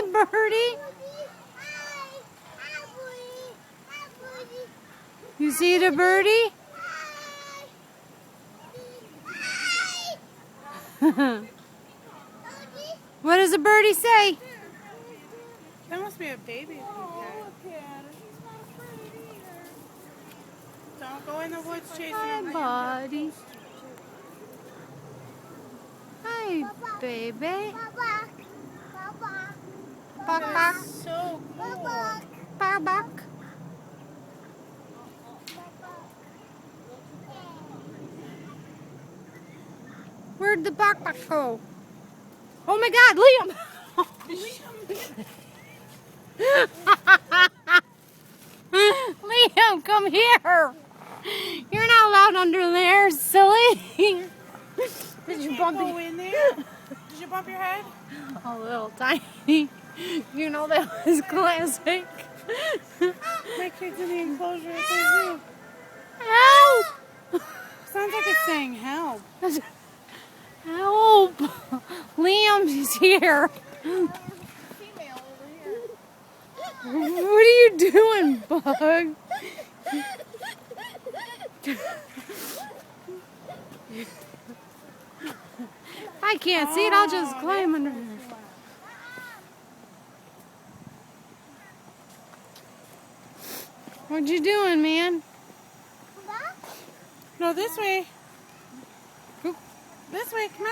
Hey, birdie. You see the birdie? What does the birdie say? That must be a baby. Don't go in the woods chasing him. Hi, buddy. Hi, baby. Bark, bark. So cool. Bark, bark. Where'd the bark bark go? Oh my God, Liam! Liam, come here! You're not allowed under there, silly! Did you bump go in there? Did you bump your head? A little tiny. You know that was classic. My kid's in the enclosure at the zoo. Help! Sounds like it's saying help. Help! Liam's here. What are you doing, Bug? I can't see it. I'll just climb under there. What you doing, man? No, this way. This way, come on.